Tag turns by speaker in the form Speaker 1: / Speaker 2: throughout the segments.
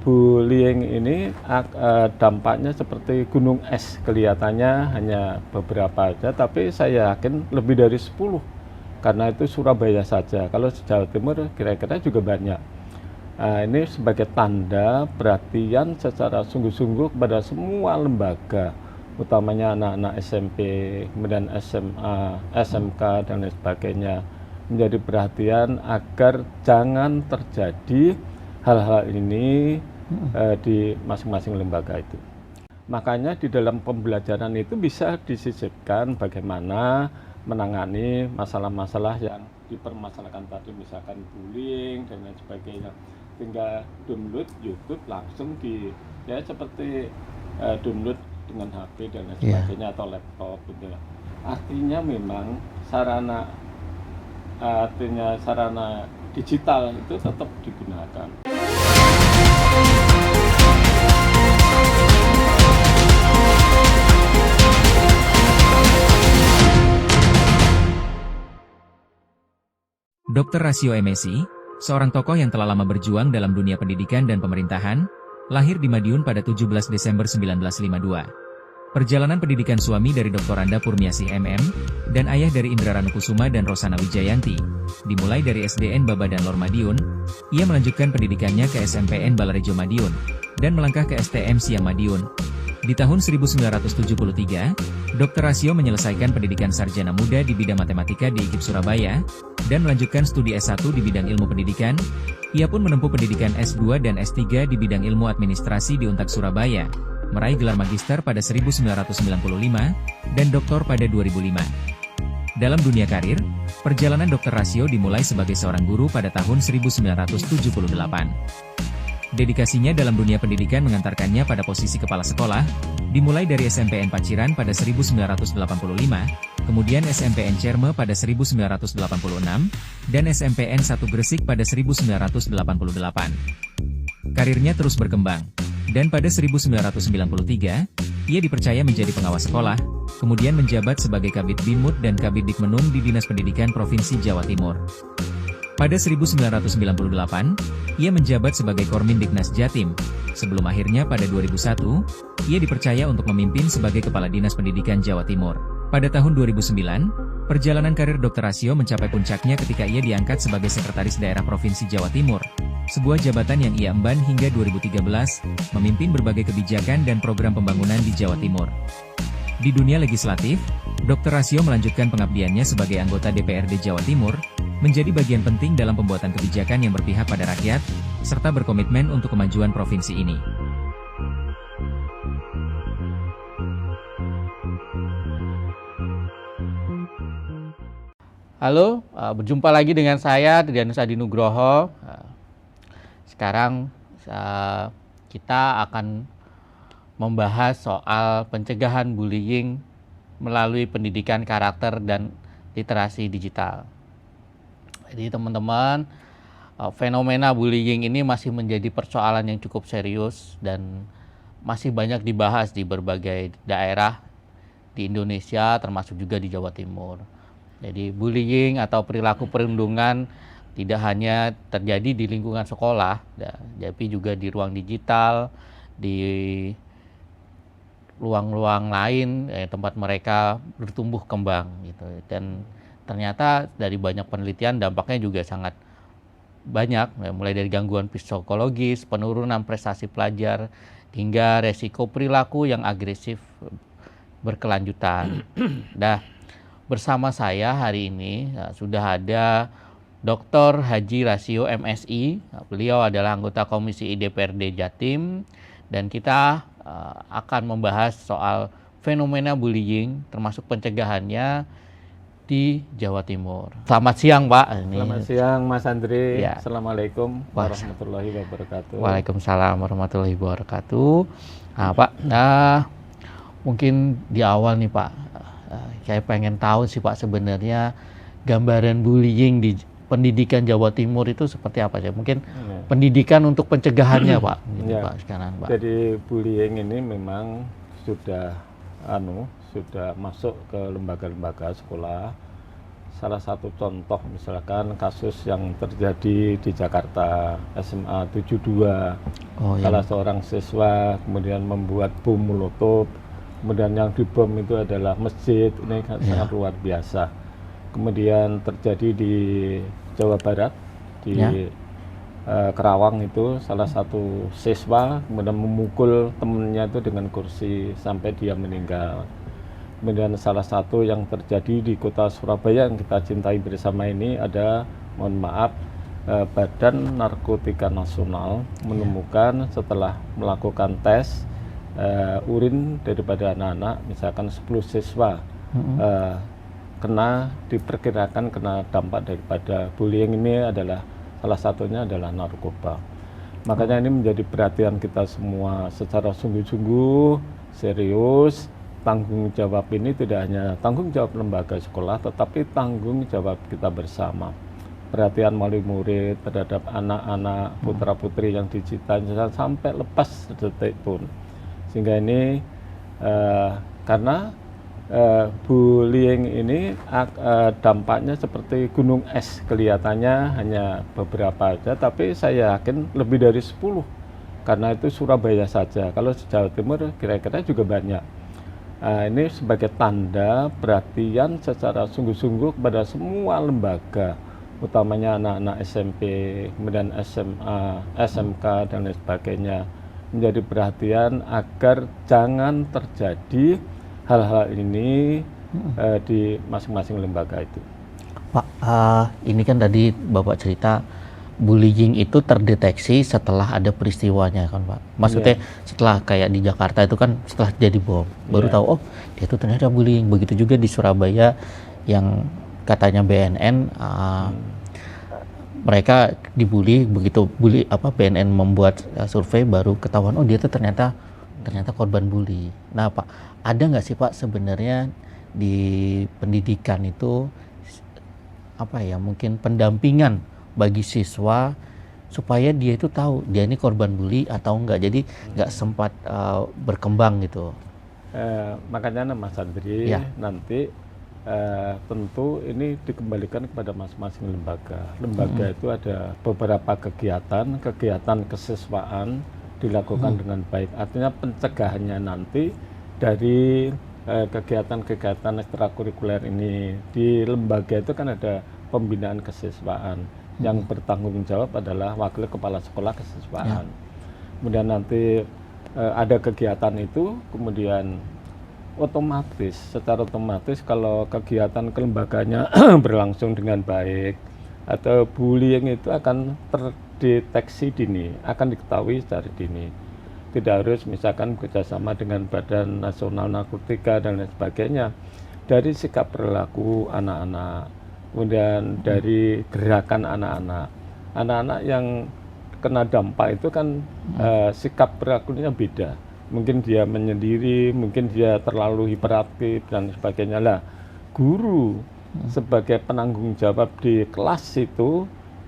Speaker 1: Bullying ini dampaknya seperti gunung es, kelihatannya hanya beberapa aja, tapi saya yakin lebih dari 10, karena itu Surabaya saja. Kalau di Jawa Timur kira-kira juga banyak. Ini sebagai tanda perhatian secara sungguh-sungguh kepada semua lembaga, utamanya anak-anak SMP, kemudian SMA, SMK, dan lain sebagainya, menjadi perhatian agar jangan terjadi hal-hal ini di masing-masing lembaga itu. Makanya di dalam pembelajaran itu bisa disisipkan bagaimana menangani masalah-masalah yang dipermasalahkan tadi, misalkan bullying dan lain sebagainya. Tinggal download YouTube langsung ya seperti download dengan HP dan lain sebagainya, atau laptop gitu. Artinya memang sarana digital itu tetap digunakan.
Speaker 2: Dr. Rasio M.Si, seorang tokoh yang telah lama berjuang dalam dunia pendidikan dan pemerintahan, lahir di Madiun pada 17 Desember 1952. Perjalanan pendidikan suami dari Dr. Anda Purmiasih MM, dan ayah dari Indra Ranukusuma dan Rosana Wijayanti, dimulai dari SDN Baba dan Lor Madiun, ia melanjutkan pendidikannya ke SMPN Balarejo Madiun, dan melangkah ke STM Siang Madiun. Di tahun 1973, Dr. Rasio menyelesaikan pendidikan sarjana muda di bidang matematika di IKIP Surabaya, dan melanjutkan studi S1 di bidang ilmu pendidikan. Ia pun menempuh pendidikan S2 dan S3 di bidang ilmu administrasi di Untak Surabaya, meraih gelar magister pada 1995, dan doktor pada 2005. Dalam dunia karir, perjalanan Dr. Rasio dimulai sebagai seorang guru pada tahun 1978. Dedikasinya dalam dunia pendidikan mengantarkannya pada posisi kepala sekolah, dimulai dari SMPN Paciran pada 1985, kemudian SMPN Cerme pada 1986, dan SMPN 1 Gresik pada 1988. Karirnya terus berkembang, dan pada 1993, ia dipercaya menjadi pengawas sekolah, kemudian menjabat sebagai Kabid Binmut dan Kabid Dikmenum di Dinas Pendidikan Provinsi Jawa Timur. Pada 1998, ia menjabat sebagai Kormindiknas Jatim, sebelum akhirnya pada 2001, ia dipercaya untuk memimpin sebagai Kepala Dinas Pendidikan Jawa Timur. Pada tahun 2009, perjalanan karir Dr. Rasio mencapai puncaknya ketika ia diangkat sebagai Sekretaris Daerah Provinsi Jawa Timur, sebuah jabatan yang ia emban hingga 2013, memimpin berbagai kebijakan dan program pembangunan di Jawa Timur. Di dunia legislatif, Dr. Rasio melanjutkan pengabdiannya sebagai anggota DPRD Jawa Timur, menjadi bagian penting dalam pembuatan kebijakan yang berpihak pada rakyat, serta berkomitmen untuk kemajuan provinsi ini.
Speaker 3: Halo, berjumpa lagi dengan saya, Tridianus Adi Nugroho. Sekarang kita akan membahas soal pencegahan bullying melalui pendidikan karakter dan literasi digital. Jadi teman-teman, fenomena bullying ini masih menjadi persoalan yang cukup serius dan masih banyak dibahas di berbagai daerah di Indonesia, termasuk juga di Jawa Timur. Jadi bullying atau perilaku perundungan tidak hanya terjadi di lingkungan sekolah, tapi juga di ruang digital, di ruang-ruang lain tempat mereka bertumbuh kembang gitu. Dan ternyata dari banyak penelitian dampaknya juga sangat banyak, mulai dari gangguan psikologis, penurunan prestasi pelajar, hingga resiko perilaku yang agresif berkelanjutan. Nah, bersama saya hari ini sudah ada Dr. Haji Rasio M.Si. Beliau adalah anggota Komisi DPRD Jatim, dan kita akan membahas soal fenomena bullying termasuk pencegahannya di Jawa Timur. Selamat siang, Pak.
Speaker 1: Selamat siang, Mas Andri.
Speaker 3: Ya.
Speaker 1: Assalamualaikum warahmatullahi wabarakatuh.
Speaker 3: Waalaikumsalam warahmatullahi wabarakatuh. Nah, Pak, mungkin di awal nih, Pak, saya pengen tahu sih, Pak, sebenarnya gambaran bullying di pendidikan Jawa Timur itu seperti apa sih? Mungkin pendidikan untuk pencegahannya, Pak. Gitu, Pak, sekarang, Pak.
Speaker 1: Jadi bullying ini memang sudah masuk ke lembaga-lembaga sekolah salah satu contoh misalkan kasus yang terjadi di Jakarta, SMA 72, salah seorang siswa kemudian membuat bom molotov, kemudian yang dibom itu adalah masjid, ini kan sangat luar biasa. Kemudian terjadi di Jawa Barat, di Kerawang itu salah satu siswa kemudian memukul temennya itu dengan kursi sampai dia meninggal. Kemudian salah satu yang terjadi di kota Surabaya yang kita cintai bersama ini ada, mohon maaf, Badan Narkotika Nasional menemukan setelah melakukan tes urin daripada anak-anak, misalkan 10 siswa diperkirakan kena dampak daripada bullying. Ini adalah salah satunya adalah narkoba. Makanya ini menjadi perhatian kita semua secara sungguh-sungguh, serius. Tanggung jawab ini tidak hanya tanggung jawab lembaga sekolah, tetapi tanggung jawab kita bersama. Perhatian wali murid terhadap anak-anak putra-putri yang dicintai sampai lepas sedetik pun. Sehingga ini karena bullying ini dampaknya seperti gunung es, kelihatannya hanya beberapa aja, tapi saya yakin lebih dari 10. Karena itu Surabaya saja, kalau di Jawa Timur kira-kira juga banyak. Ini sebagai tanda perhatian secara sungguh-sungguh kepada semua lembaga, utamanya anak-anak SMP, kemudian SMA, SMK, dan lain sebagainya, menjadi perhatian agar jangan terjadi hal-hal ini di masing-masing lembaga itu.
Speaker 3: Pak, ini kan tadi Bapak cerita bullying itu terdeteksi setelah ada peristiwanya kan Pak. Maksudnya setelah kayak di Jakarta itu kan setelah jadi bom baru tahu oh dia itu ternyata bullying. Begitu juga di Surabaya yang katanya BNN mereka dibully, begitu BNN membuat survei baru ketahuan oh dia itu ternyata korban bully. Nah Pak, ada nggak sih Pak sebenarnya di pendidikan itu mungkin pendampingan bagi siswa supaya dia itu tahu dia ini korban bully atau enggak, jadi nggak sempat berkembang gitu.
Speaker 1: Makanya Mas Andri nanti tentu ini dikembalikan kepada masing-masing lembaga. Lembaga itu ada beberapa kegiatan kesiswaan dilakukan dengan baik. Artinya pencegahannya nanti dari kegiatan-kegiatan ekstrakurikuler ini di lembaga itu kan ada pembinaan kesiswaan. Yang bertanggung jawab adalah wakil kepala sekolah kesiswaan. Kemudian nanti ada kegiatan itu, kemudian secara otomatis kalau kegiatan kelembaganya berlangsung dengan baik, atau bullying itu akan terdeteksi dini, akan diketahui secara dini. Tidak harus misalkan bekerjasama dengan Badan Nasional Narkotika dan lain sebagainya. Dari sikap perilaku anak-anak, kemudian dari gerakan anak-anak yang kena dampak itu kan sikap perilakunya beda. Mungkin dia menyendiri, mungkin dia terlalu hiperaktif dan sebagainya. Lah, guru sebagai penanggung jawab di kelas itu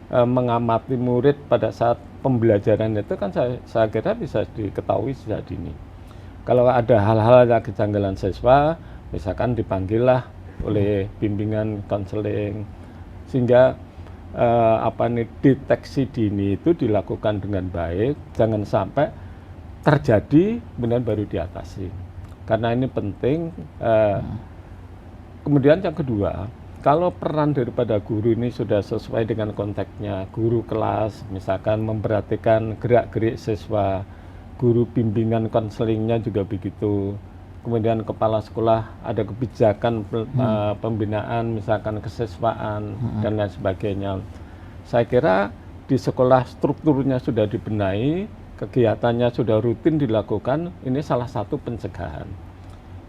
Speaker 1: mengamati murid pada saat pembelajaran itu kan saya kira bisa diketahui sejak dini. Kalau ada hal-hal yang kejanggalan siswa, misalkan dipanggillah oleh bimbingan konseling, sehingga deteksi dini itu dilakukan dengan baik, jangan sampai terjadi kemudian baru diatasi, karena ini penting. Kemudian yang kedua, kalau peran daripada guru ini sudah sesuai dengan konteksnya, guru kelas misalkan memperhatikan gerak-gerik siswa, guru bimbingan konselingnya juga begitu. Kemudian kepala sekolah ada kebijakan pembinaan misalkan kesiswaan dan lain sebagainya. Saya kira di sekolah strukturnya sudah dibenahi, kegiatannya sudah rutin dilakukan, ini salah satu pencegahan.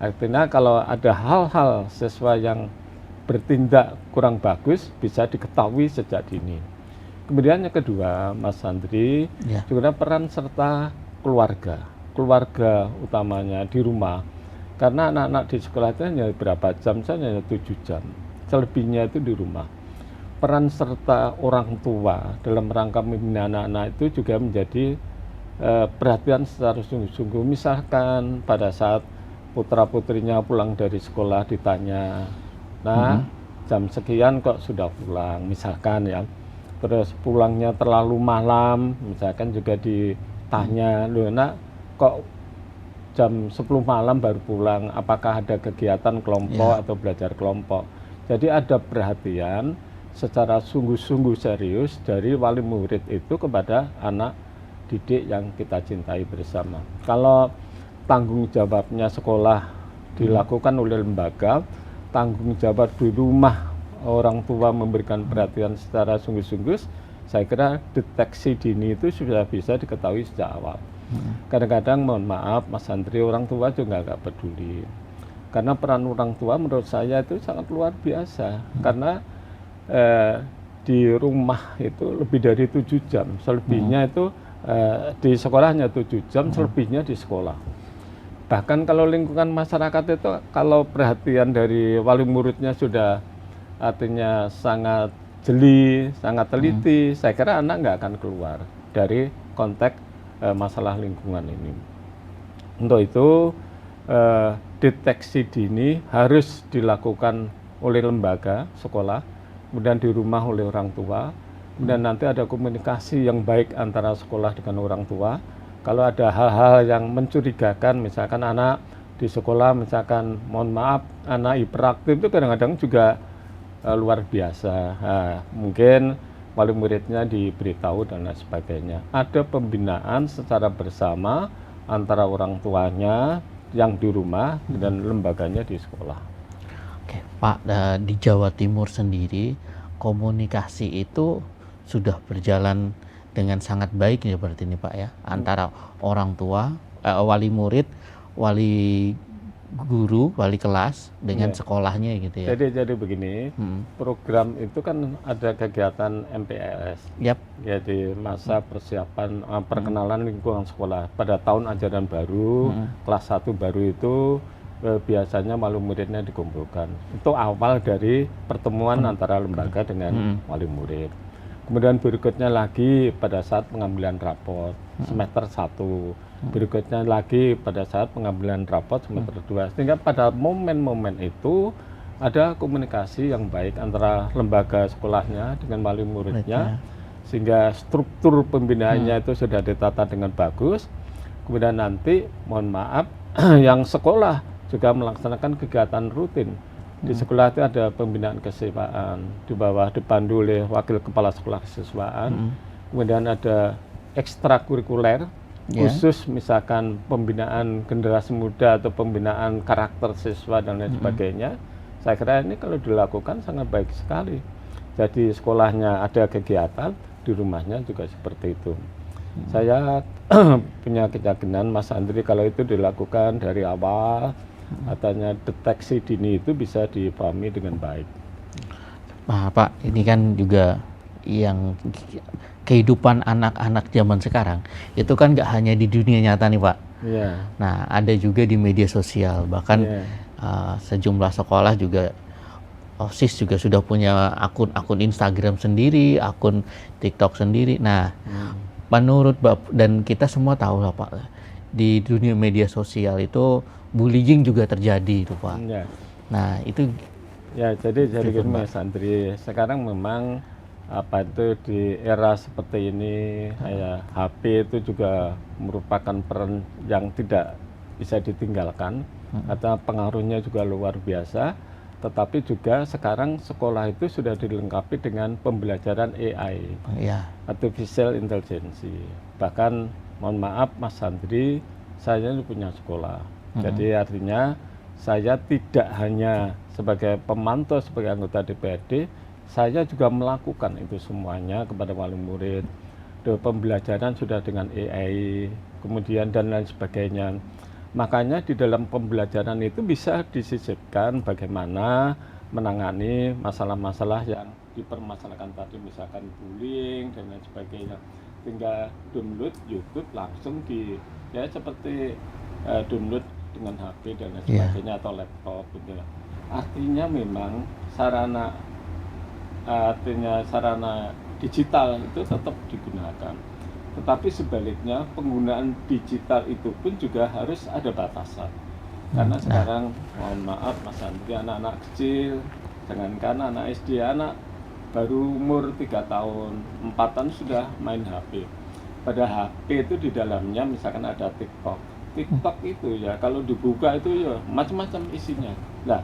Speaker 1: Artinya kalau ada hal-hal siswa yang bertindak kurang bagus bisa diketahui sejak dini. Kemudian yang kedua, Mas Andri, juga peran serta keluarga utamanya di rumah. Karena anak-anak di sekolah itu hanya berapa jam saja, hanya 7 jam. Selebihnya itu di rumah. Peran serta orang tua dalam rangka membina anak-anak itu juga menjadi perhatian secara sungguh-sungguh. Misalkan pada saat putra-putrinya pulang dari sekolah ditanya, nah jam sekian kok sudah pulang misalkan ya, terus pulangnya terlalu malam misalkan juga ditanya, loh nak kok jam 10 malam baru pulang, apakah ada kegiatan kelompok atau belajar kelompok. Jadi ada perhatian secara sungguh-sungguh serius dari wali murid itu kepada anak didik yang kita cintai bersama. Kalau tanggung jawabnya sekolah dilakukan oleh lembaga, tanggung jawab di rumah orang tua memberikan perhatian secara sungguh-sungguh, saya kira deteksi dini itu sudah bisa diketahui sejak awal. Kadang-kadang mohon maaf Mas Andri, orang tua juga nggak peduli. Karena peran orang tua menurut saya itu sangat luar biasa. Karena di rumah itu lebih dari 7 jam, selebihnya itu di sekolahnya 7 jam, selebihnya di sekolah. Bahkan kalau lingkungan masyarakat itu, kalau perhatian dari wali muridnya sudah artinya sangat jeli, sangat teliti, saya kira anak nggak akan keluar dari konteks masalah lingkungan ini. Untuk itu, deteksi dini harus dilakukan oleh lembaga sekolah, kemudian di rumah oleh orang tua, kemudian nanti ada komunikasi yang baik antara sekolah dengan orang tua. Kalau ada hal-hal yang mencurigakan, misalkan anak di sekolah, misalkan mohon maaf, anak hiperaktif itu kadang-kadang juga luar biasa. Nah, mungkin wali muridnya diberitahu dan lain sebagainya. Ada pembinaan secara bersama antara orang tuanya yang di rumah dan lembaganya di sekolah.
Speaker 3: Oke, Pak, di Jawa Timur sendiri komunikasi itu sudah berjalan dengan sangat baik ya berarti ini Pak ya, antara orang tua, wali murid, wali guru, wali kelas dengan sekolahnya gitu ya.
Speaker 1: Jadi begini, program itu kan ada kegiatan MPLS. Jadi masa persiapan perkenalan lingkungan sekolah pada tahun ajaran baru, kelas 1 baru itu biasanya wali muridnya dikumpulkan. Itu awal dari pertemuan antara lembaga dengan wali murid. Kemudian berikutnya lagi pada saat pengambilan rapot semester 1. Berikutnya lagi pada saat pengambilan rapot semester 2. Sehingga pada momen-momen itu ada komunikasi yang baik antara lembaga sekolahnya dengan wali muridnya. Sehingga struktur pembinaannya itu sudah ditata dengan bagus. Kemudian nanti mohon maaf yang sekolah juga melaksanakan kegiatan rutin. Di sekolah itu ada pembinaan kesiswaan, di bawah dipandu oleh wakil kepala sekolah kesiswaan. Kemudian ada ekstrakurikuler, khusus misalkan pembinaan generasi muda atau pembinaan karakter siswa dan lain sebagainya. Saya kira ini kalau dilakukan sangat baik sekali. Jadi sekolahnya ada kegiatan, di rumahnya juga seperti itu. Saya punya keyakinan Mas Andri kalau itu dilakukan dari awal, katanya deteksi dini itu bisa dipahami dengan baik.
Speaker 3: Nah, Pak, ini kan juga yang kehidupan anak-anak zaman sekarang itu kan nggak hanya di dunia nyata nih Pak. Nah, ada juga di media sosial, bahkan sejumlah sekolah juga, OSIS juga sudah punya akun Instagram sendiri, akun TikTok sendiri. Nah, menurut Bapak dan kita semua tahu lah Pak, di dunia media sosial itu bullying juga terjadi itu Pak. Nah itu
Speaker 1: jadi Mas Andri, sekarang memang apa itu di era seperti ini, HP itu juga merupakan peran yang tidak bisa ditinggalkan, karena pengaruhnya juga luar biasa. Tetapi juga sekarang sekolah itu sudah dilengkapi dengan pembelajaran AI, artificial intelligence. Bahkan mohon maaf Mas Andri, saya ini punya sekolah. Jadi artinya saya tidak hanya sebagai pemantau, sebagai anggota DPRD, saya juga melakukan itu semuanya kepada wali murid. Pembelajaran sudah dengan AI, kemudian dan lain sebagainya. Makanya di dalam pembelajaran itu bisa disisipkan bagaimana menangani masalah-masalah yang dipermasalahkan tadi, misalkan bullying dan lain sebagainya. Tinggal download YouTube langsung seperti download dengan HP dan lain sebagainya atau laptop gitu. Artinya memang sarana digital itu tetap digunakan. Tetapi sebaliknya penggunaan digital itu pun juga harus ada batasan. Karena sekarang mohon maaf Mas Andri, anak-anak kecil Jangankan anak SD, anak baru umur 3 tahun, 4 tahun sudah main HP. Pada HP itu di dalamnya misalkan ada TikTok. TikTok itu ya kalau dibuka itu ya macam-macam isinya. Nah,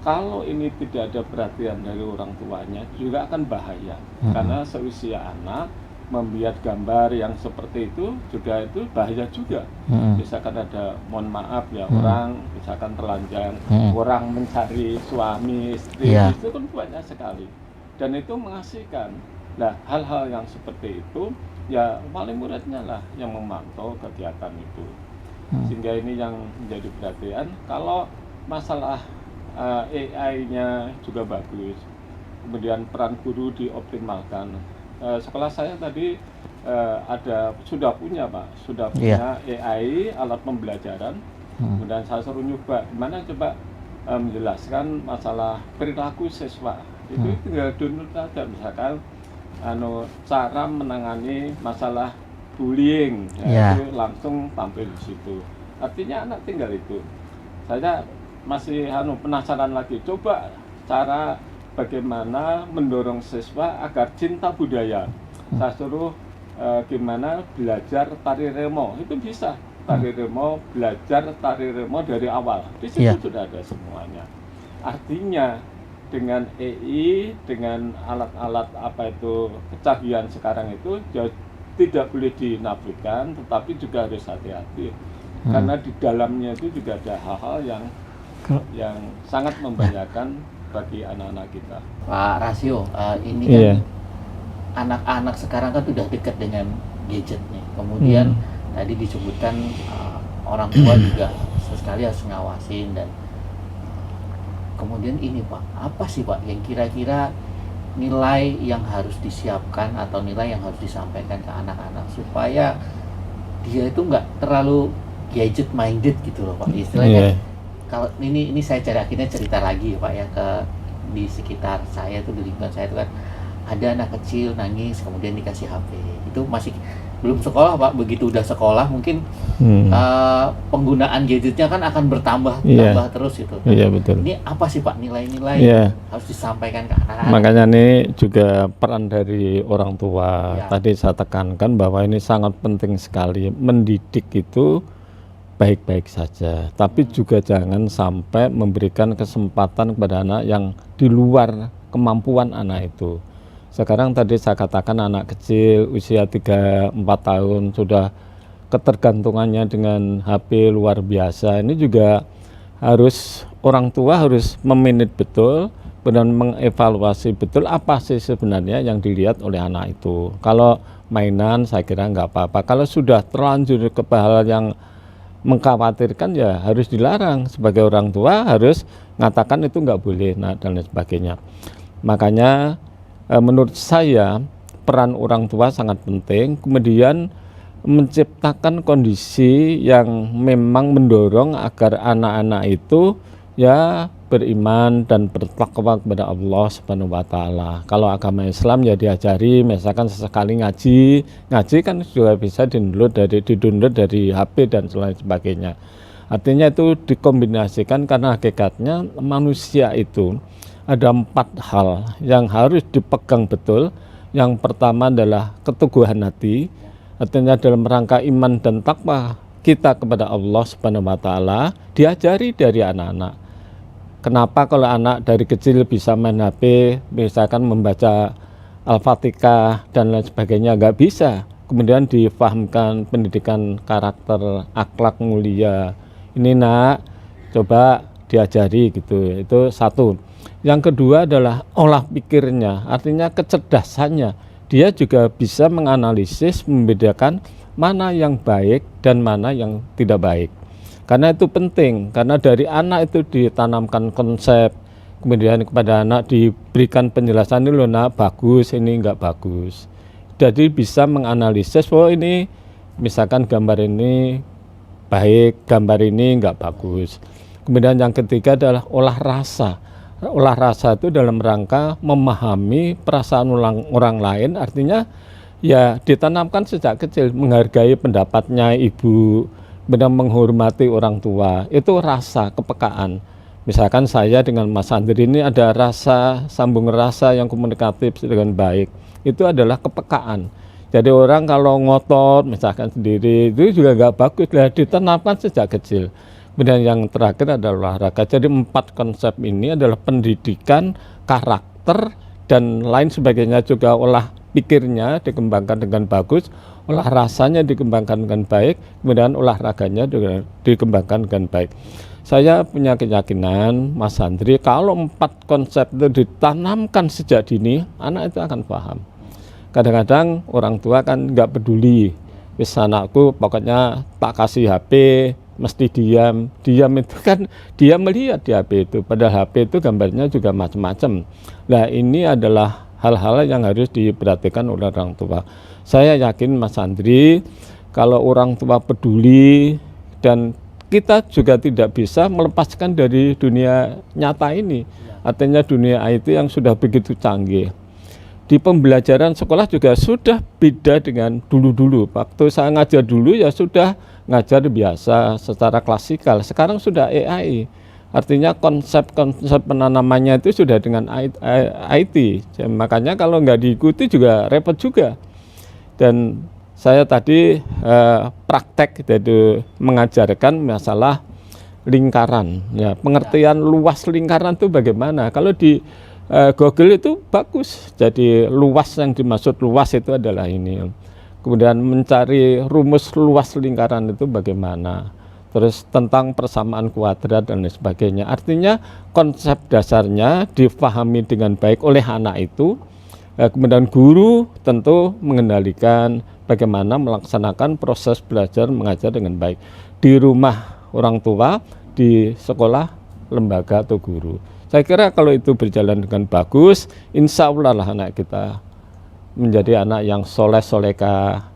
Speaker 1: kalau ini tidak ada perhatian dari orang tuanya juga akan bahaya. Karena seusia anak membuat gambar yang seperti itu juga itu bahaya juga. Misalkan ada, mohon maaf ya, orang misalkan telanjang, orang mencari suami istri, itu kan banyak sekali dan itu mengasihkan. Nah, hal-hal yang seperti itu ya paling muridnya lah yang memantau kegiatan itu, sehingga ini yang menjadi perhatian. Kalau masalah AI-nya juga bagus, kemudian peran guru dioptimalkan. Sekolah saya tadi sudah punya AI, alat pembelajaran. Kemudian saya suruh nyoba gimana coba menjelaskan masalah perilaku siswa. Itu tinggal download aja, misalkan cara menangani masalah bullying, itu langsung tampil di situ. Artinya anak tinggal itu. Saya masih penasaran lagi, coba cara bagaimana mendorong siswa agar cinta budaya. Saya suruh gimana belajar tari remo, itu bisa tari remo, belajar tari remo dari awal. Di situ sudah ada semuanya. Artinya dengan AI, dengan alat-alat kecanggihan sekarang itu tidak boleh dinafikan, tetapi juga harus hati-hati. Karena di dalamnya itu juga ada hal-hal yang sangat membahayakan bagi anak-anak kita.
Speaker 3: Pak Rasio, ini kan anak-anak sekarang kan sudah dekat dengan gadgetnya. Kemudian tadi disebutkan orang tua juga sesekali harus ngawasin, dan kemudian ini Pak, apa sih Pak yang kira-kira nilai yang harus disiapkan atau nilai yang harus disampaikan ke anak-anak supaya dia itu nggak terlalu gadget minded gitu loh Pak, istilahnya. Kalau ini saya akhirnya cerita lagi ya Pak ya, di sekitar saya tuh, di lingkungan saya itu kan ada anak kecil nangis kemudian dikasih HP. Itu masih belum sekolah Pak, begitu udah sekolah mungkin penggunaan gadgetnya kan akan bertambah terus gitu.
Speaker 1: Iya betul.
Speaker 3: Ini apa sih Pak nilai-nilai harus disampaikan ke anak-anak?
Speaker 1: Makanya ini juga peran dari orang tua. Tadi saya tekankan bahwa ini sangat penting sekali. Mendidik itu baik-baik saja, tapi juga jangan sampai memberikan kesempatan kepada anak yang di luar kemampuan anak itu. Sekarang tadi saya katakan anak kecil usia 3-4 tahun sudah ketergantungannya dengan HP luar biasa. Ini juga orang tua harus memanage betul dan mengevaluasi betul apa sih sebenarnya yang dilihat oleh anak itu. Kalau mainan saya kira nggak apa-apa. Kalau sudah terlanjur ke hal yang mengkhawatirkan ya harus dilarang. Sebagai orang tua harus mengatakan itu nggak boleh, dan lain sebagainya. Makanya menurut saya peran orang tua sangat penting. Kemudian menciptakan kondisi yang memang mendorong agar anak-anak itu ya beriman dan bertakwa kepada Allah Subhanahu wa taala. Kalau agama Islam ya diajari, misalkan sesekali ngaji kan juga bisa di-download dari HP dan lain sebagainya. Artinya itu dikombinasikan, karena hakikatnya manusia itu ada 4 hal yang harus dipegang betul. Yang pertama adalah keteguhan hati, artinya dalam rangka iman dan takwa kita kepada Allah Subhanahu wa taala diajari dari anak-anak. Kenapa kalau anak dari kecil bisa main HP, misalkan membaca Al-Fatihah dan lain sebagainya, nggak bisa. Kemudian difahamkan pendidikan karakter, akhlak mulia. Ini nak, coba diajari gitu. Itu satu. Yang kedua adalah olah pikirnya, artinya kecerdasannya. Dia juga bisa menganalisis, membedakan mana yang baik dan mana yang tidak baik. Karena itu penting, karena dari anak itu ditanamkan konsep, kemudian kepada anak diberikan penjelasan, ini loh nak bagus, ini enggak bagus. Jadi bisa menganalisis, oh ini misalkan gambar ini baik, gambar ini enggak bagus. Kemudian yang ketiga adalah olah rasa. Olah rasa itu dalam rangka memahami perasaan orang lain, artinya ya ditanamkan sejak kecil, menghargai pendapatnya ibu, benar menghormati orang tua, itu rasa kepekaan. Misalkan saya dengan Mas Andri ini ada rasa, sambung rasa yang komunikatif dengan baik. Itu adalah kepekaan. Jadi orang kalau ngotot misalkan sendiri itu juga nggak bagus lah, ditanamkan sejak kecil. Kemudian yang terakhir adalah olahraga. Jadi 4 konsep ini adalah pendidikan, karakter, dan lain sebagainya, juga olah pikirnya dikembangkan dengan bagus, olah rasanya dikembangkan dengan baik, kemudian olahraganya juga dikembangkan dengan baik. Saya punya keyakinan, Mas Andri, kalau 4 konsep itu ditanamkan sejak dini, anak itu akan paham. Kadang-kadang orang tua kan nggak peduli, wis anakku pokoknya tak kasih HP, mesti diam. Diam itu kan dia melihat di HP itu, padahal HP itu gambarnya juga macam-macam. Nah ini adalah hal-hal yang harus diperhatikan oleh orang tua. Saya yakin Mas Andri, kalau orang tua peduli, dan kita juga tidak bisa melepaskan dari dunia nyata ini, artinya dunia IT yang sudah begitu canggih. Di pembelajaran sekolah juga sudah beda dengan dulu-dulu. Waktu saya ngajar dulu ya sudah ngajar biasa secara klasikal. Sekarang sudah AI. Artinya konsep-konsep penanamannya itu sudah dengan IT. Makanya kalau nggak diikuti juga repot juga. Dan saya tadi praktek jadi mengajarkan masalah lingkaran. Ya, pengertian luas lingkaran itu bagaimana? Kalau di Google itu bagus, jadi luas yang dimaksud luas itu adalah ini. Kemudian mencari rumus luas lingkaran itu bagaimana, terus tentang persamaan kuadrat dan lain sebagainya. Artinya konsep dasarnya difahami dengan baik oleh anak itu, kemudian guru tentu mengendalikan bagaimana melaksanakan proses belajar mengajar dengan baik di rumah orang tua, di sekolah, lembaga atau guru. Saya kira kalau itu berjalan dengan bagus, insya Allah lah anak kita menjadi anak yang soleh-soleka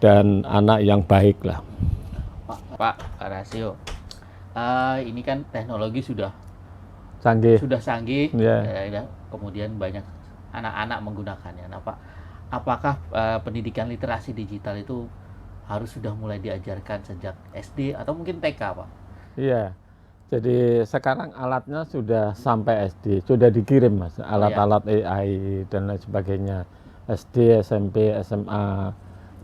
Speaker 1: dan anak yang baik lah.
Speaker 3: Pak Rasio, ini kan teknologi sudah
Speaker 1: Canggih.
Speaker 3: canggih,
Speaker 1: Ya.
Speaker 3: kemudian banyak anak-anak menggunakannya. Nah, Pak, apakah pendidikan literasi digital itu harus sudah mulai diajarkan sejak SD atau mungkin TK, Pak?
Speaker 1: Iya. Jadi sekarang alatnya sudah sampai SD, sudah dikirim Mas, alat-alat AI dan lain sebagainya. SD, SMP, SMA.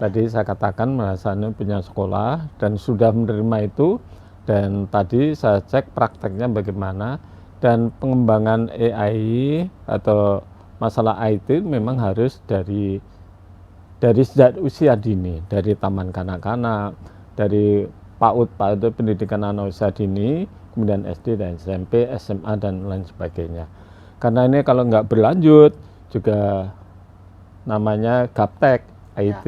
Speaker 1: Tadi saya katakan bahasanya punya sekolah dan sudah menerima itu, dan tadi saya cek prakteknya bagaimana, dan pengembangan AI atau masalah IT memang harus dari sejak usia dini, dari taman kanak-kanak, dari PAUD pendidikan anak usia dini, kemudian SD dan SMP, SMA dan lain sebagainya. Karena ini kalau nggak berlanjut juga namanya gaptek, IT,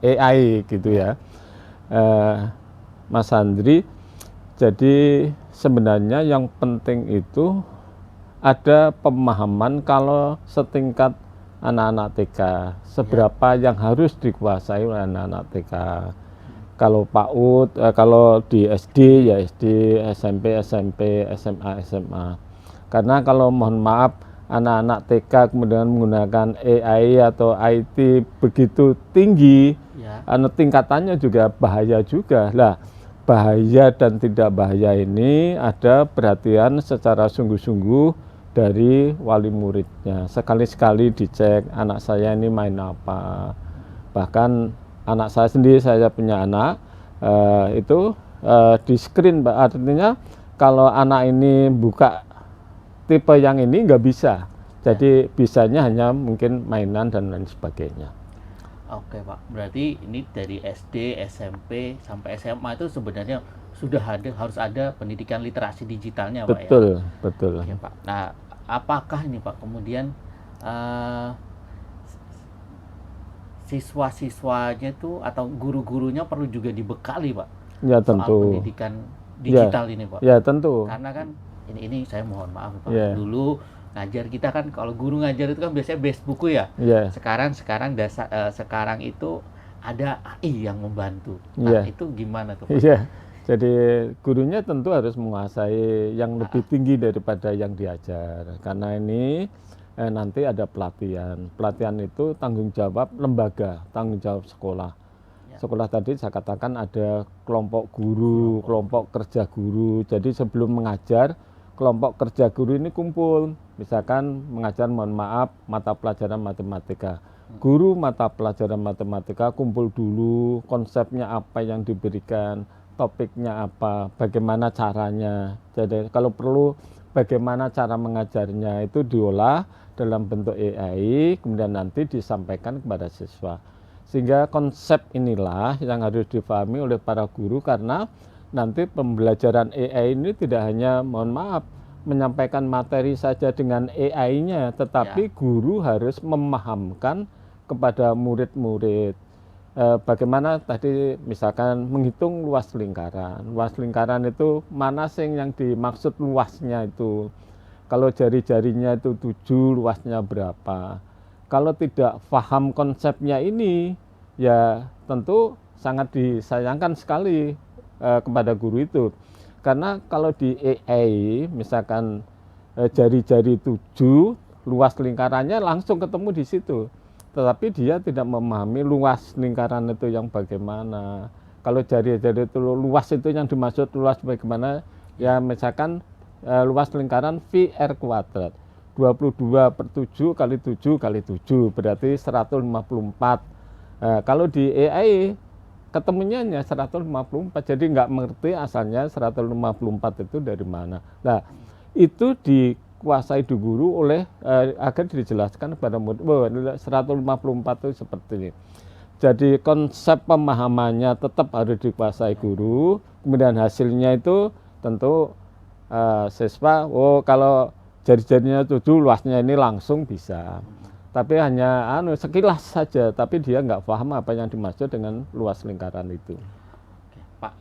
Speaker 1: AI gitu ya. Mas Andri, jadi sebenarnya yang penting itu ada pemahaman kalau setingkat anak-anak TK, seberapa yang harus dikuasai oleh anak-anak TK. Kalau PAUD, kalau di SD ya SD, SMP, SMA, SMA. Karena kalau mohon maaf anak-anak TK kemudian menggunakan AI atau IT begitu tinggi, tingkatannya juga bahaya juga. Lah, bahaya dan tidak bahaya ini ada perhatian secara sungguh-sungguh dari wali muridnya. Sekali-sekali dicek anak saya ini main apa. Bahkan anak saya sendiri, saya punya anak, itu di screen, artinya kalau anak ini buka tipe yang ini nggak bisa, jadi bisanya hanya mungkin mainan dan lain sebagainya.
Speaker 3: Oke Pak, berarti ini dari SD, SMP, sampai SMA itu sebenarnya sudah harus ada pendidikan literasi digitalnya Pak.
Speaker 1: Betul, betul.
Speaker 3: Oke Pak, nah apakah ini Pak kemudian siswa-siswanya itu atau guru-gurunya perlu juga dibekali Pak
Speaker 1: ya, tentu.
Speaker 3: soal pendidikan digital ini Pak?
Speaker 1: Ya tentu.
Speaker 3: Karena kan ini saya mohon maaf Pak, dulu ngajar kita kan kalau guru ngajar itu kan biasanya base buku ya. Sekarang itu ada AI yang membantu. Nah itu gimana tuh Pak?
Speaker 1: Jadi gurunya tentu harus menguasai yang lebih tinggi daripada yang diajar, karena ini nanti ada pelatihan. Pelatihan itu tanggung jawab lembaga, tanggung jawab sekolah. Sekolah tadi saya katakan ada kelompok guru, kelompok kerja guru. Jadi sebelum mengajar, kelompok kerja guru ini kumpul. Misalkan mengajar, mohon maaf, mata pelajaran matematika. Guru mata pelajaran matematika kumpul dulu, konsepnya apa yang diberikan, topiknya apa, bagaimana caranya. Jadi kalau perlu bagaimana cara mengajarnya itu diolah dalam bentuk AI, kemudian nanti disampaikan kepada siswa. Sehingga konsep inilah yang harus difahami oleh para guru, karena nanti pembelajaran AI ini tidak hanya, mohon maaf, menyampaikan materi saja dengan AI-nya, tetapi guru harus memahamkan kepada murid-murid bagaimana tadi misalkan menghitung luas lingkaran. Luas lingkaran itu mana sih yang dimaksud luasnya itu. Kalau jari-jarinya itu 7, luasnya berapa. Kalau tidak paham konsepnya ini, ya tentu sangat disayangkan sekali kepada guru itu. Karena kalau di AI, misalkan jari-jari 7, luas lingkarannya langsung ketemu di situ. Tetapi dia tidak memahami luas lingkaran itu yang bagaimana. Kalau jari-jari itu luas itu yang dimaksud luas bagaimana, ya misalkan luas lingkaran VR kuadrat. 22/7 kali 7 kali 7 berarti 154. Kalau di AI ketemunya hanya 154, jadi nggak mengerti asalnya 154 itu dari mana. Nah, itu dikuasai di guru oleh agar dijelaskan kepada murid, bahwa 154 itu seperti ini. Jadi konsep pemahamannya tetap harus dikuasai guru, kemudian hasilnya itu tentu siswa, kalau jari-jarinya 7, luasnya ini langsung bisa. Tapi hanya sekilas saja, tapi dia nggak paham apa yang dimaksud dengan luas lingkaran itu.
Speaker 3: Oke, Pak,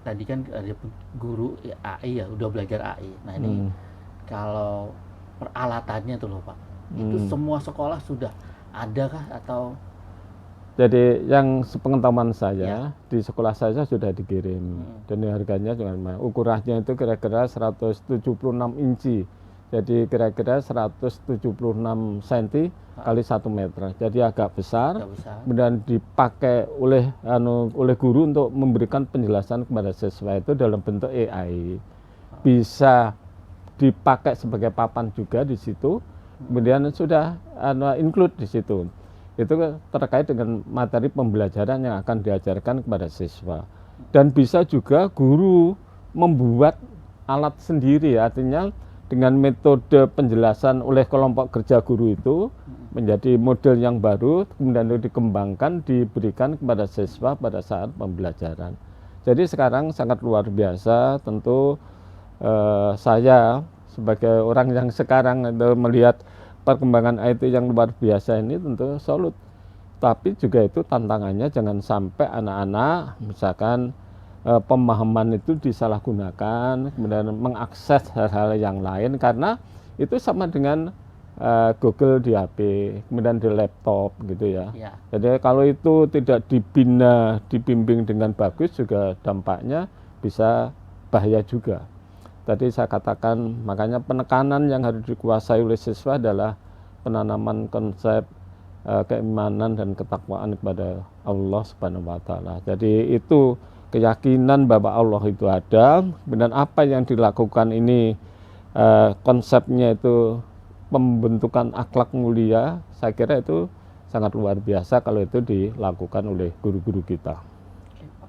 Speaker 3: tadi kan ada guru AI ya, udah belajar AI. Nah ini kalau peralatannya tuh loh Pak, itu semua sekolah sudah ada kah atau?
Speaker 1: Jadi yang sepengetahuan saya di sekolah saya sudah dikirim, dan harganya juga ukurannya itu kira-kira 176 inci, jadi kira-kira 176 cm kali 1 meter, jadi agak besar. Kemudian dipakai oleh guru untuk memberikan penjelasan kepada siswa itu dalam bentuk AI, bisa dipakai sebagai papan juga di situ, kemudian sudah include di situ. Itu terkait dengan materi pembelajaran yang akan diajarkan kepada siswa. Dan bisa juga guru membuat alat sendiri, artinya dengan metode penjelasan oleh kelompok kerja guru itu menjadi model yang baru, kemudian itu dikembangkan, diberikan kepada siswa pada saat pembelajaran. Jadi sekarang sangat luar biasa, tentu saya sebagai orang yang sekarang melihat perkembangan IT yang luar biasa ini tentu salut. Tapi juga itu tantangannya, jangan sampai anak-anak misalkan pemahaman itu disalahgunakan, kemudian mengakses hal-hal yang lain, karena itu sama dengan Google di HP, kemudian di laptop gitu ya. Jadi kalau itu tidak dibina, dibimbing dengan bagus, juga dampaknya bisa bahaya juga. Tadi saya katakan, makanya penekanan yang harus dikuasai oleh siswa adalah penanaman konsep keimanan dan ketakwaan kepada Allah Subhanahu wa Ta'ala. Jadi itu keyakinan bahwa Allah itu ada, dan apa yang dilakukan ini konsepnya itu pembentukan akhlak mulia. Saya kira itu sangat luar biasa kalau itu dilakukan oleh guru-guru kita.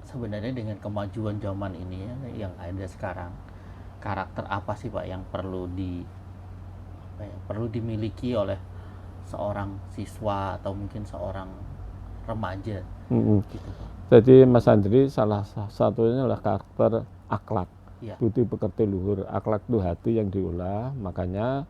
Speaker 3: Sebenarnya dengan kemajuan zaman ini yang ada sekarang, karakter apa sih Pak yang perlu dimiliki oleh seorang siswa atau mungkin seorang remaja? Gitu, Pak.
Speaker 1: Jadi Mas Andri, salah satunya adalah karakter akhlak, budi pekerti luhur. Akhlak itu hati yang diolah, makanya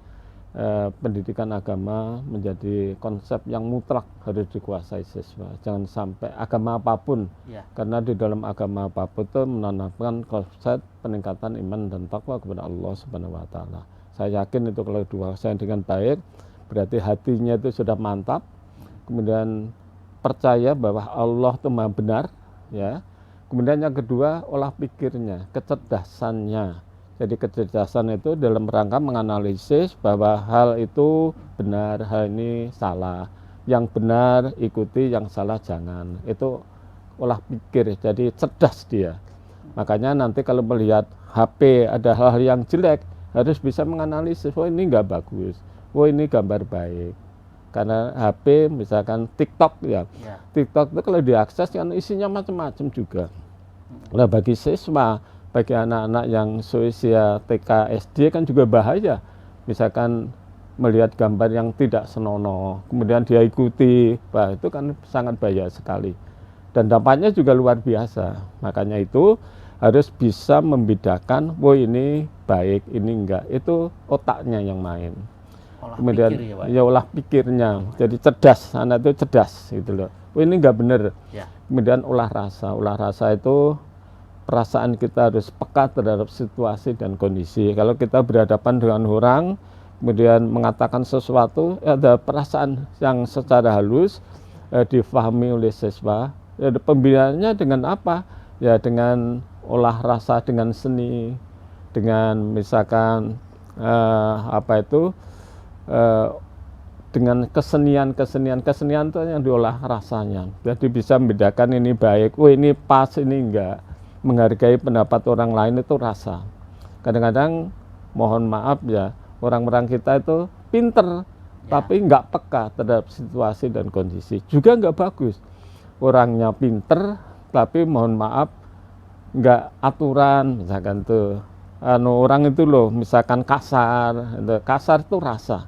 Speaker 1: pendidikan agama menjadi konsep yang mutlak harus dikuasai siswa. Jangan sampai agama apapun, karena di dalam agama apapun itu menanamkan konsep peningkatan iman dan takwa kepada Allah Subhanahu wa Ta'ala. Saya yakin itu kalau dikuasai dengan baik, berarti hatinya itu sudah mantap, kemudian percaya bahwa Allah itu maha benar, ya. Kemudian yang kedua, olah pikirnya, kecerdasannya. Jadi kecerdasan itu dalam rangka menganalisis bahwa hal itu benar, hal ini salah. yang benar ikuti, yang salah jangan. Itu olah pikir, jadi cerdas dia. Makanya nanti kalau melihat HP ada hal-hal yang jelek, harus bisa menganalisis, oh ini nggak bagus, oh ini gambar baik. Karena HP misalkan TikTok ya, TikTok itu kalau diakses kan isinya macam-macam juga. Nah bagi siswa, bagi anak-anak yang seusia TK SD kan juga bahaya. Misalkan melihat gambar yang tidak senonoh, kemudian dia ikuti, bah, itu kan sangat bahaya sekali. Dan dampaknya juga luar biasa. Makanya itu harus bisa membedakan, oh ini baik, ini enggak. Itu otaknya yang main. Kemudian pikir, ya olah pikirnya, jadi cerdas, anak itu cerdas gitu loh. Oh ini enggak benar. Kemudian olah rasa itu perasaan kita harus peka terhadap situasi dan kondisi. Kalau kita berhadapan dengan orang, kemudian mengatakan sesuatu, ada perasaan yang secara halus difahami oleh siswa. Ya, pembinaannya dengan apa? Ya dengan olah rasa, dengan seni, dengan misalkan dengan kesenian itu yang diolah rasanya. Jadi bisa membedakan ini baik, oh ini pas, ini enggak. Menghargai pendapat orang lain itu rasa. Kadang-kadang mohon maaf ya, orang-orang kita itu pinter, tapi nggak peka terhadap situasi dan kondisi. Juga nggak bagus. Orangnya pinter, tapi mohon maaf nggak aturan, misalkan tuh. Orang itu loh, misalkan kasar itu rasa.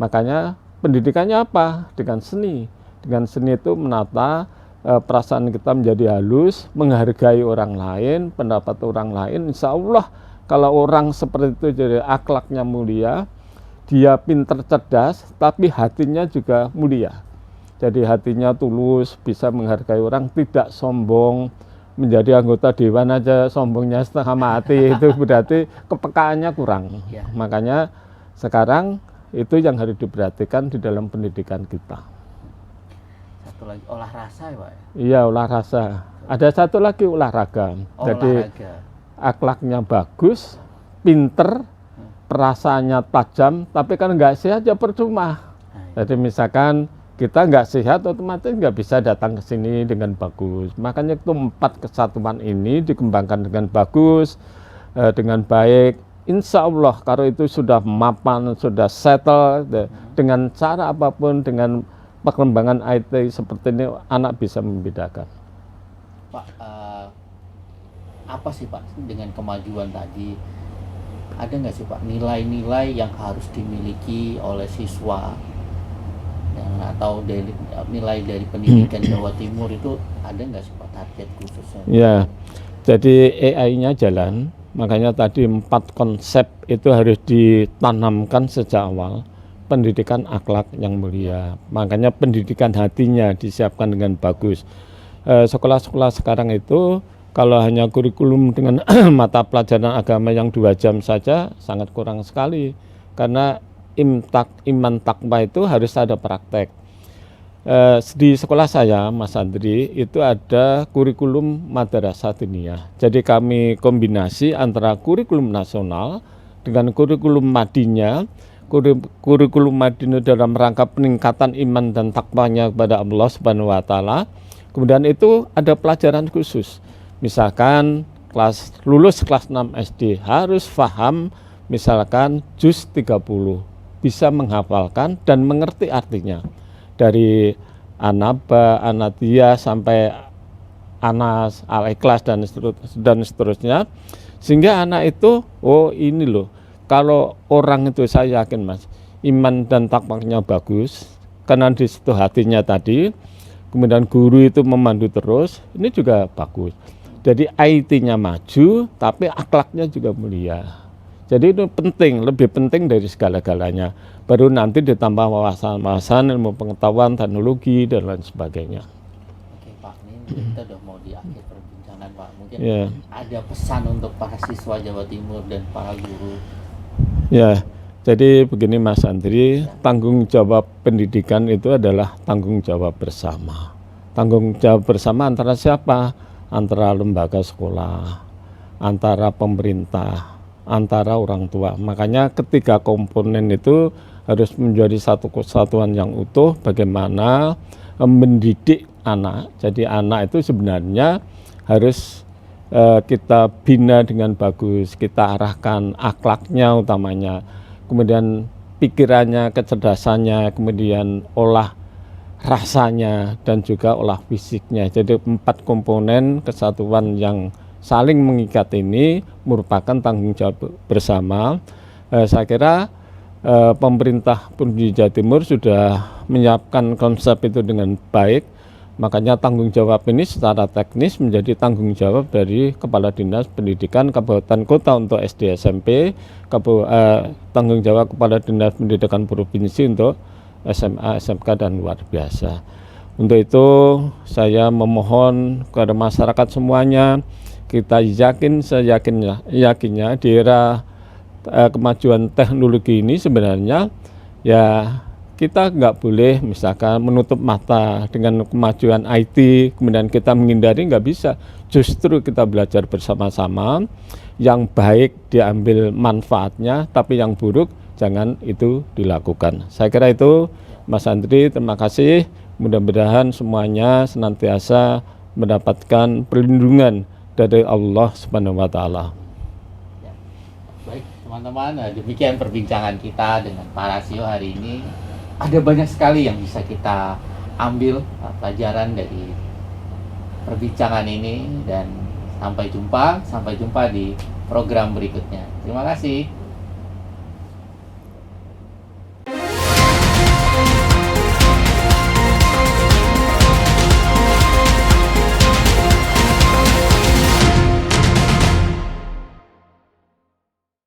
Speaker 1: Makanya pendidikannya apa? Dengan seni. Dengan seni itu menata perasaan kita menjadi halus, menghargai orang lain, pendapat orang lain. Insya Allah kalau orang seperti itu jadi akhlaknya mulia, dia pinter cerdas, tapi hatinya juga mulia. Jadi hatinya tulus, bisa menghargai orang, tidak sombong. Menjadi anggota dewan aja sombongnya setengah mati, itu berarti kepekaannya kurang. Makanya sekarang itu yang harus diperhatikan di dalam pendidikan kita.
Speaker 3: Satu lagi olah rasa ya Pak?
Speaker 1: Iya, olah rasa. Ada satu lagi olahraga. Jadi akhlaknya bagus, pinter, perasaannya tajam, tapi kan nggak sehat ya percuma. Jadi misalkan kita nggak sehat, otomatis nggak bisa datang ke sini dengan bagus. Makanya itu 4 kesatuan ini dikembangkan dengan bagus, dengan baik. Insya Allah kalau itu sudah mapan, sudah settle, dengan cara apapun, dengan perkembangan IT seperti ini, anak bisa membedakan.
Speaker 3: Pak, apa sih Pak dengan kemajuan tadi? Ada nggak sih Pak nilai-nilai yang harus dimiliki oleh siswa? Atau nilai dari pendidikan Jawa Timur itu ada nggak sih Pak target khususnya?
Speaker 1: Ya, jadi AI-nya jalan, makanya tadi 4 konsep itu harus ditanamkan sejak awal. Pendidikan akhlak yang mulia, makanya pendidikan hatinya disiapkan dengan bagus. Sekolah-sekolah sekarang itu kalau hanya kurikulum dengan mata pelajaran agama yang 2 jam saja sangat kurang sekali, karena iman takwa itu harus ada praktek. Di sekolah saya, Mas Andri, itu ada kurikulum madrasah diniyah. Jadi kami kombinasi antara kurikulum nasional dengan kurikulum madinah. Kurikulum madinah dalam rangka peningkatan iman dan takwanya kepada Allah Subhanahu wa taala. Kemudian itu ada pelajaran khusus. Misalkan lulus kelas 6 SD harus paham misalkan juz 30. Bisa menghafalkan dan mengerti artinya dari An-Naba, An-Nadiyah sampai Anas, Al-Ikhlas dan seterusnya, sehingga anak itu oh ini loh, kalau orang itu saya yakin Mas, iman dan takwanya bagus karena di situ hatinya tadi, kemudian guru itu memandu terus, ini juga bagus. Jadi IT-nya maju tapi akhlaknya juga mulia. Jadi itu penting, lebih penting dari segala-galanya. Baru nanti ditambah wawasan-wawasan, ilmu pengetahuan, teknologi, dan lain sebagainya.
Speaker 3: Oke Pak, ini kita udah mau di akhir perbincangan Pak. Mungkin ada pesan untuk para siswa Jawa Timur dan para guru. Ya,
Speaker 1: jadi begini Mas Andri, tanggung jawab pendidikan itu adalah tanggung jawab bersama. Tanggung jawab bersama antara siapa? Antara lembaga sekolah, antara pemerintah, antara orang tua. Makanya ketiga komponen itu harus menjadi satu kesatuan yang utuh. Bagaimana mendidik anak. Jadi anak itu sebenarnya harus kita bina dengan bagus, kita arahkan akhlaknya utamanya, kemudian pikirannya, kecerdasannya, kemudian olah rasanya, dan juga olah fisiknya. Jadi 4 komponen kesatuan yang saling mengikat ini merupakan tanggung jawab bersama. Saya kira pemerintah Provinsi Jawa Timur sudah menyiapkan konsep itu dengan baik. Makanya tanggung jawab ini secara teknis menjadi tanggung jawab dari Kepala Dinas Pendidikan Kabupaten Kota untuk SD SMP, tanggung jawab Kepala Dinas Pendidikan Provinsi untuk SMA, SMK, dan luar biasa. Untuk itu saya memohon kepada masyarakat semuanya, kita yakin seyakinnya di era kemajuan teknologi ini sebenarnya ya kita nggak boleh misalkan menutup mata dengan kemajuan IT, kemudian kita menghindari, nggak bisa. Justru kita belajar bersama-sama, yang baik diambil manfaatnya, tapi yang buruk jangan itu dilakukan. Saya kira itu, Mas Andri, terima kasih. Mudah-mudahan semuanya senantiasa mendapatkan perlindungan dari Allah Subhanahu wa Ta'ala.
Speaker 3: Baik, teman-teman, demikian perbincangan kita dengan Pak Rasio hari ini. Ada banyak sekali yang bisa kita ambil pelajaran dari perbincangan ini, dan sampai jumpa di program berikutnya. Terima kasih.